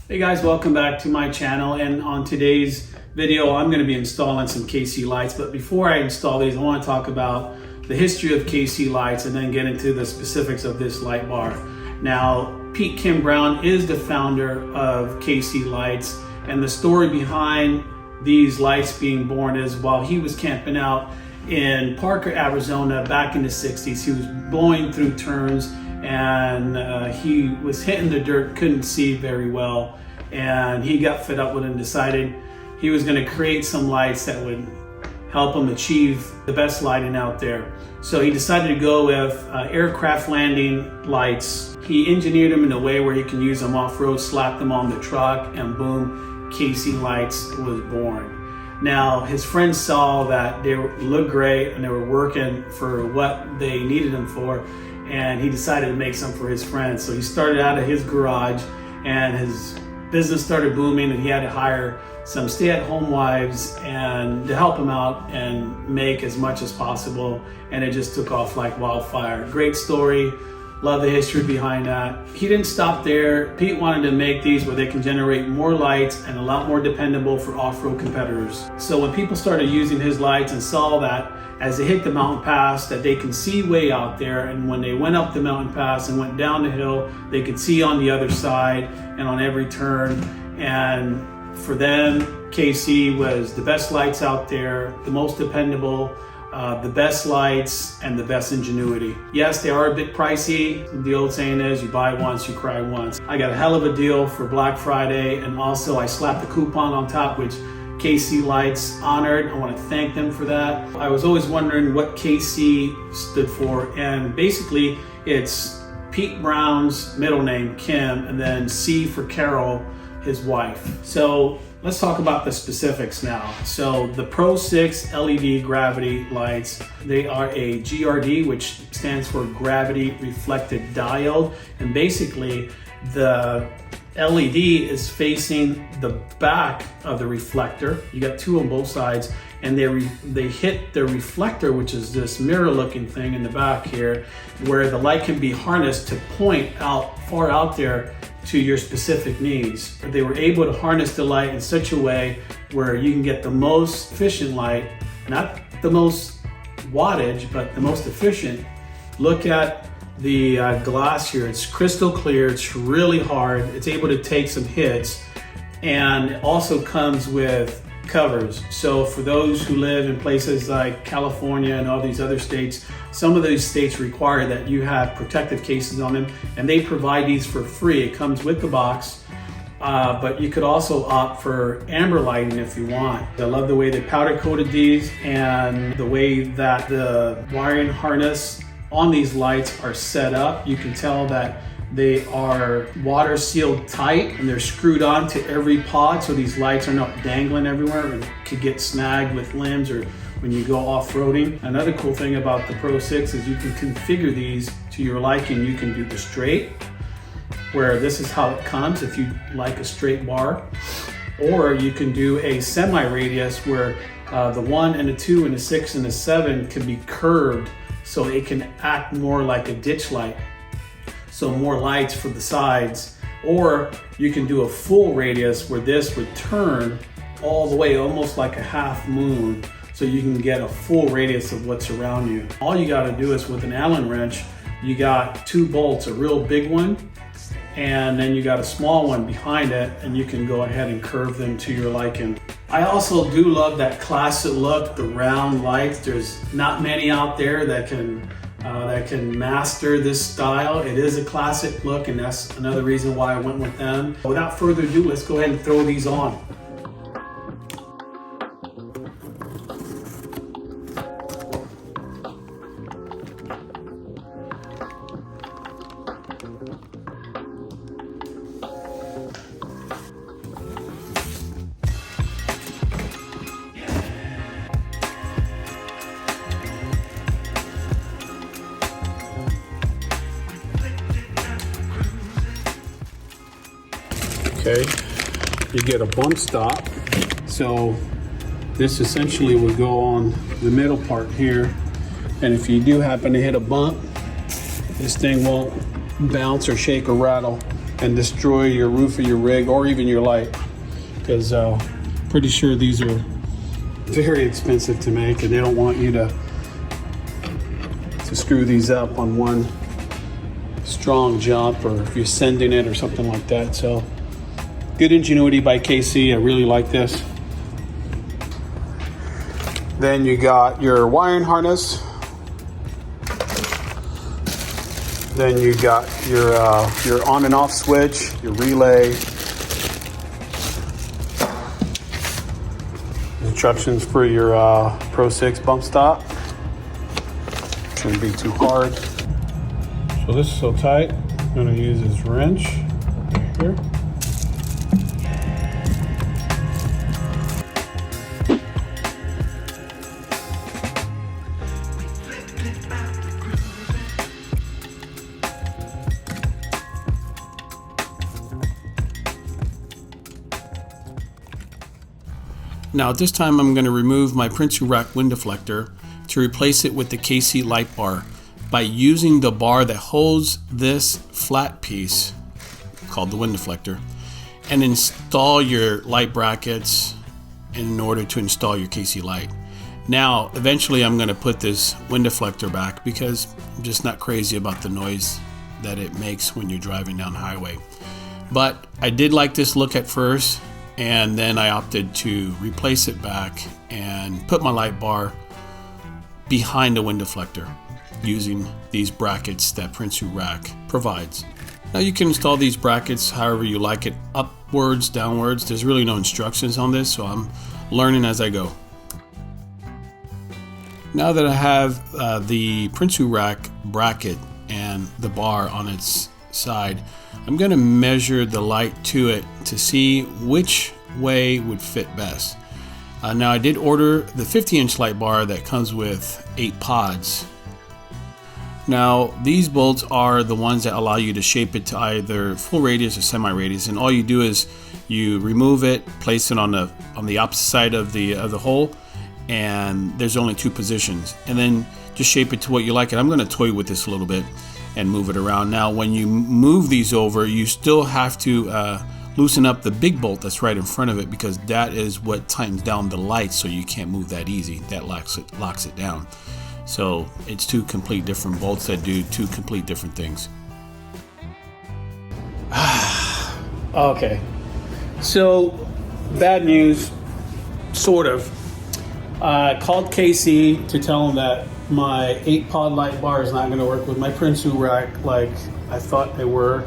Hey guys, welcome back to my channel, and on today's video I'm going to be installing some KC lights. But before I install these, I want to talk about the history of KC lights and then get into the specifics of this light bar. Now, Pete Kim Brown is the founder of KC Lights, and the story behind these lights being born is while he was camping out in Parker, Arizona back in the 60s, he was blowing through turns and he was hitting the dirt, couldn't see very well, and he got fed up with it and decided he was going to create some lights that would help him achieve the best lighting out there. So he decided to go with aircraft landing lights. He engineered them in a way where he can use them off-road, slap them on the truck, and boom, KC Lights was born. Now, his friends saw that they looked great and they were working for what they needed them for, and he decided to make some for his friends. So he started out of his garage and his business started booming, and he had to hire some stay-at-home wives and to help him out and make as much as possible, and it just took off like wildfire. Great story. Love the history behind that. He didn't stop there. Pete wanted to make these where they can generate more lights and a lot more dependable for off-road competitors. So when people started using his lights and saw that as they hit the mountain pass that they can see way out there, and when they went up the mountain pass and went down the hill, they could see on the other side and on every turn. And for them, KC was the best lights out there, the most dependable, the best lights, and the best ingenuity. Yes, they are a bit pricey. The old saying is, you buy once, you cry once. I got a hell of a deal for Black Friday, and also I slapped a coupon on top, which KC Lights honored. I want to thank them for that. I was always wondering what KC stood for, and basically it's Pete Brown's middle name, Kim, and then C for Carol, his wife. So let's talk about the specifics now. So the PRO6 LED gravity lights, they are a GRD, which stands for gravity reflected diode. And basically the LED is facing the back of the reflector. You got two on both sides, and they hit the reflector, which is this mirror looking thing in the back here, where the light can be harnessed to point out far out there to your specific needs. They were able to harness the light in such a way where you can get the most efficient light, not the most wattage, but the most efficient. Look at the glass here. It's crystal clear, it's really hard, it's able to take some hits, and it also comes with covers. So for those who live in places like California and all these other states, some of those states require that you have protective cases on them, and they provide these for free. It comes with the box, but you could also opt for amber lighting if you want. I love the way they powder coated these and the way that the wiring harness on these lights are set up. You can tell that they are water sealed tight and they're screwed on to every pod, so these lights are not dangling everywhere and could get snagged with limbs or when you go off-roading. Another cool thing about the PRO6 is you can configure these to your liking. You can do the straight, where this is how it comes if you like a straight bar, or you can do a semi-radius where the 1 and the 2 and the 6 and the 7 can be curved so it can act more like a ditch light. So more lights for the sides, or you can do a full radius where this would turn all the way almost like a half moon, so you can get a full radius of what's around you. All you got to do is with an Allen wrench, you got two bolts, a real big one, and then you got a small one behind it, and you can go ahead and curve them to your liking. I also do love that classic look, the round lights. There's not many out there that can master this style. It is a classic look, and that's another reason why I went with them. Without further ado, let's go ahead and throw these on. Okay, you get a bump stop. So this essentially would go on the middle part here, and if you do happen to hit a bump, this thing won't bounce or shake or rattle. and destroy your roof of your rig or even your light, because pretty sure these are very expensive to make, and they don't want you to screw these up on one strong jump, or if you're sending it or something like that. So good ingenuity by KC. I really like this. Then you got your wiring harness. Then you got your on and off switch, your relay, instructions for your PRO6 bump stop. Shouldn't be too hard. So this is so tight, I'm going to use this wrench here. Now at this time I'm going to remove my Prinsu rack wind deflector to replace it with the KC light bar by using the bar that holds this flat piece called the wind deflector, and install your light brackets in order to install your KC light. Now eventually I'm going to put this wind deflector back because I'm just not crazy about the noise that it makes when you're driving down the highway. But I did like this look at first, and then I opted to replace it back and put my light bar behind the wind deflector using these brackets that Prinsu rack provides. Now you can install these brackets however you like it, upwards, downwards. There's really no instructions on this, so I'm learning as I go. Now that I have the Prinsu rack bracket and the bar on its side, I'm going to measure the light to it to see which way would fit best. Now I did order the 50-inch light bar that comes with 8 pods. Now these bolts are the ones that allow you to shape it to either full radius or semi-radius, and all you do is you remove it, place it on the opposite side of the hole, and there's only 2 positions, and then just shape it to what you like it. I'm going to toy with this a little bit and move it around. Now when you move these over, you still have to loosen up the big bolt that's right in front of it, because that is what tightens down the light, so you can't move that easy. That locks it down. So it's 2 complete different bolts that do 2 complete different things. Okay, so bad news, sort of. I called KC to tell him that my 8-pod light bar is not going to work with my Prinsu rack like I thought they were.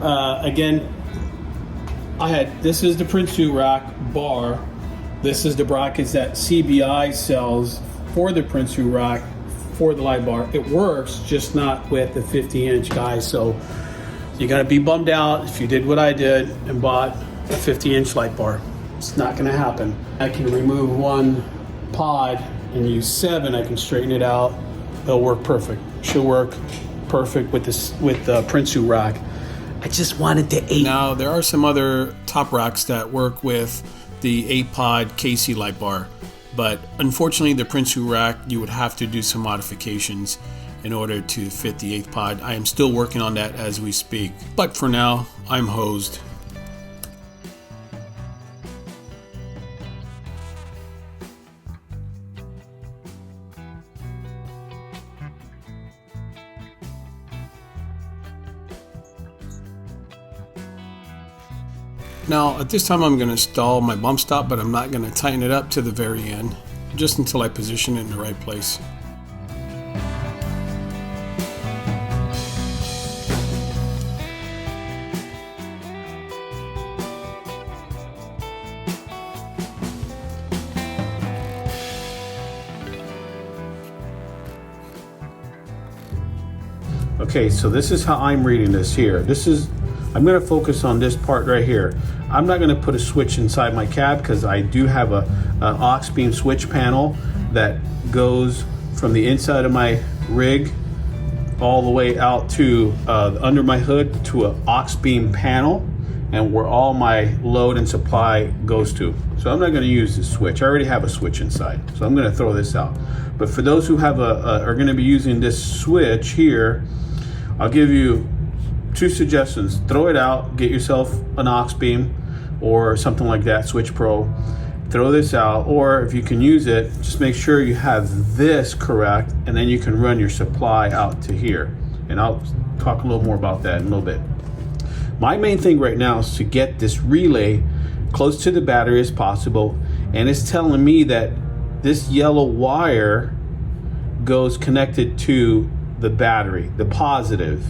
Again, this is the Prinsu rack bar. This is the brackets that CBI sells for the Prinsu rack for the light bar. It works, just not with the 50-inch guys. So you got to be bummed out if you did what I did and bought a 50-inch light bar. It's not going to happen. I can remove 1 pod and use 7. I can straighten it out. It'll work perfect. Should work perfect with the Prinsu rack. I just wanted the 8. Now there are some other top racks that work with the 8-pod KC light bar, but unfortunately the Prinsu rack, you would have to do some modifications in order to fit the 8th pod. I am still working on that as we speak, but for now I'm hosed. Now at this time I'm going to install my bump stop, but I'm not going to tighten it up to the very end, just until I position it in the right place. Okay, so this is how I'm reading this here. I'm going to focus on this part right here. I'm not going to put a switch inside my cab because I do have an aux beam switch panel that goes from the inside of my rig all the way out to under my hood to an aux beam panel, and where all my load and supply goes to. So I'm not going to use this switch. I already have a switch inside, so I'm going to throw this out. But for those who have are going to be using this switch here, I'll give you two suggestions: throw it out, get yourself an aux beam or something like that, Switch Pro. Throw this out, or if you can use it, just make sure you have this correct, and then you can run your supply out to here. And I'll talk a little more about that in a little bit. My main thing right now is to get this relay close to the battery as possible, and it's telling me that this yellow wire goes connected to the battery, the positive,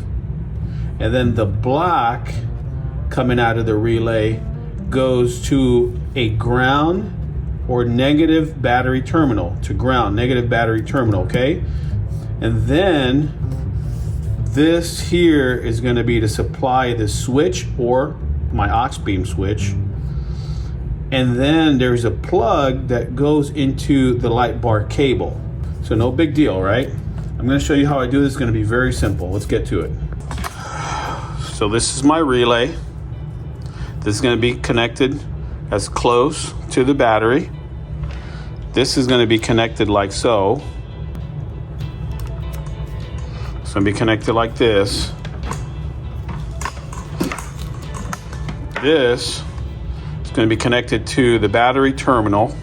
and then the black coming out of the relay goes to a ground or negative battery terminal, to ground, negative battery terminal, okay? And then this here is going to be to supply the switch or my aux beam switch. And then there's a plug that goes into the light bar cable. So no big deal, right? I'm going to show you how I do this. It's going to be very simple. Let's get to it. So this is my relay. This is going to be connected as close to the battery. This is going to be connected like so. It's going to be connected like this. This is going to be connected to the battery terminal.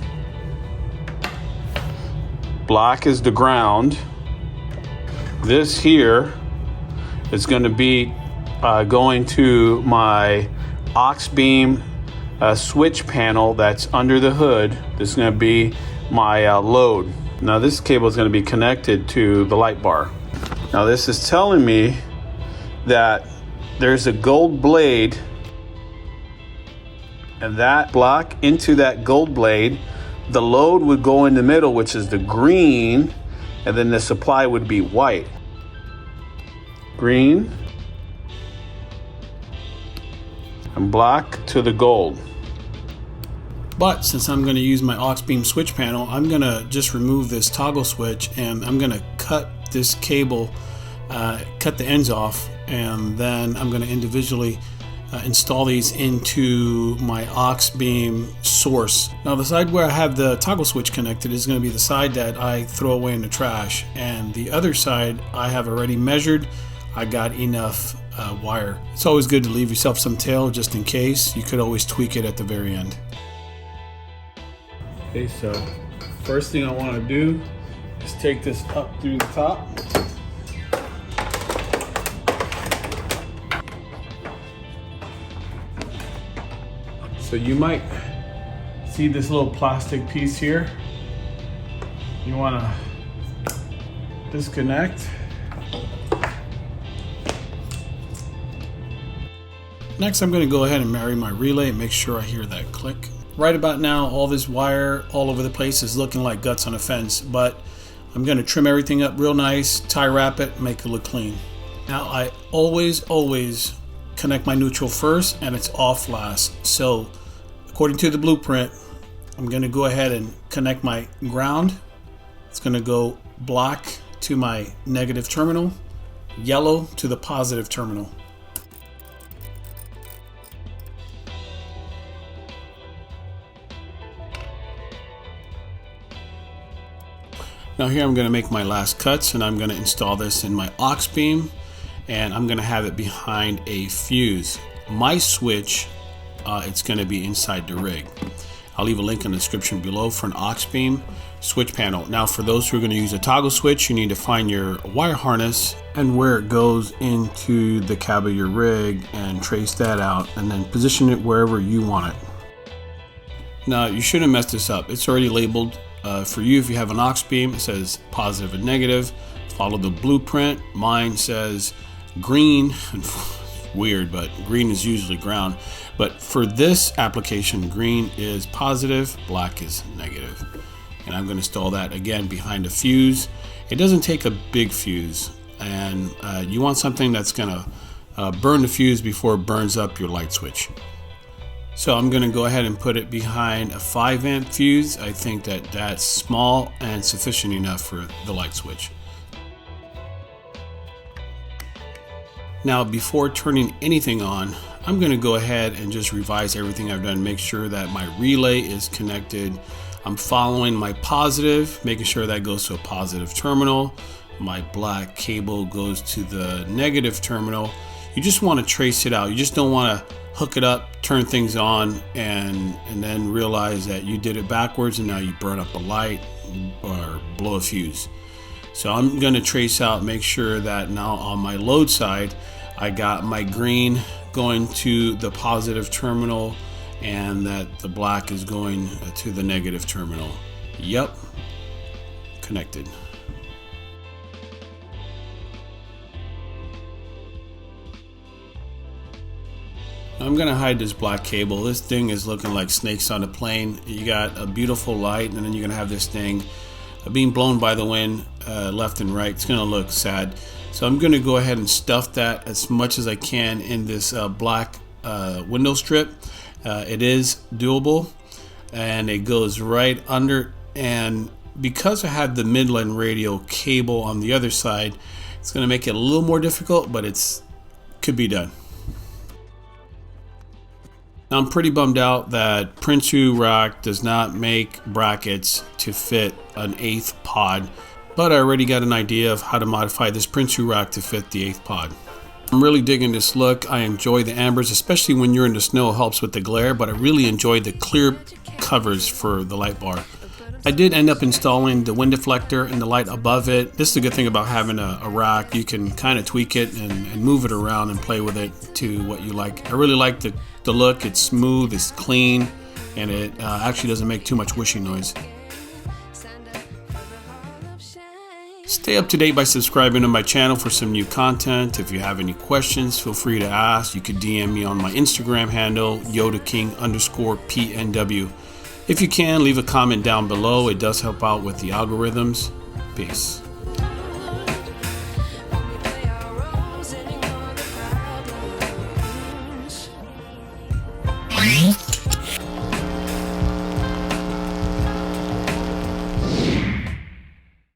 Black is the ground. This here is going to be going to my aux beam switch panel that's under the hood. This is going to be my load. Now this cable is going to be connected to the light bar. Now this is telling me that there's a gold blade, and that block into that gold blade, the load would go in the middle, which is the green, and then the supply would be white. Green and black to the gold. But since I'm going to use my aux beam switch panel, I'm going to just remove this toggle switch, and I'm going to cut this cable, cut the ends off, and then I'm going to individually install these into my aux beam source. Now the side where I have the toggle switch connected is going to be the side that I throw away in the trash, and the other side I have already measured. I got enough wire. It's always good to leave yourself some tail just in case. You could always tweak it at the very end. Okay, so first thing I want to do is take this up through the top. So you might see this little plastic piece here. You want to disconnect. Next, I'm going to go ahead and marry my relay and make sure I hear that click. Right about now, all this wire all over the place is looking like guts on a fence, but I'm going to trim everything up real nice, tie wrap it, make it look clean. Now, I always connect my neutral first and it's off last. So according to the blueprint, I'm going to go ahead and connect my ground. It's going to go black to my negative terminal, yellow to the positive terminal. Now here I'm going to make my last cuts, and I'm going to install this in my aux beam, and I'm going to have it behind a fuse. My switch, it's going to be inside the rig. I'll leave a link in the description below for an aux beam switch panel. Now for those who are going to use a toggle switch, you need to find your wire harness and where it goes into the cab of your rig and trace that out, and then position it wherever you want it. Now you shouldn't mess this up. It's already labeled. For you, if you have an aux beam, it says positive and negative. Follow the blueprint. Mine says green. Weird, but green is usually ground. But for this application, green is positive, black is negative. And I'm going to install that again behind a fuse. It doesn't take a big fuse, and you want something that's going to burn the fuse before it burns up your light switch. So I'm going to go ahead and put it behind a 5 amp fuse. I think that that's small and sufficient enough for the light switch. Now before turning anything on, I'm going to go ahead and just revise everything I've done, make sure that my relay is connected. I'm following my positive, making sure that goes to a positive terminal. My black cable goes to the negative terminal. you just want to trace it out. You just don't want to hook it up, turn things on, and then realize that you did it backwards and now you burn up a light or blow a fuse. So I'm going to trace out, make sure that now on my load side, I got my green going to the positive terminal and that the black is going to the negative terminal. Yep, connected. I'm gonna hide this black cable. This thing is looking like snakes on a plane. You got a beautiful light, and then you're gonna have this thing being blown by the wind left and right. It's gonna look sad. So I'm gonna go ahead and stuff that as much as I can in this black window strip. It is doable, and it goes right under. And because I have the Midland radio cable on the other side, it's gonna make it a little more difficult, but could be done. Now, I'm pretty bummed out that Prince2 Rack does not make brackets to fit an 8th pod, but I already got an idea of how to modify this Prince2 Rack to fit the 8th pod. I'm really digging this look. I enjoy the ambers, especially when you're in the snow, it helps with the glare, but I really enjoy the clear covers for the light bar. I did end up installing the wind deflector and the light above it. This is a good thing about having a rack. You can kind of tweak it and move it around and play with it to what you like. I really like the look. It's smooth, it's clean, and it actually doesn't make too much whooshing noise. Stay up to date by subscribing to my channel for some new content. If you have any questions, feel free to ask. You could DM me on my Instagram handle, YotaKing_PNW. If you can, leave a comment down below. It does help out with the algorithms. Peace.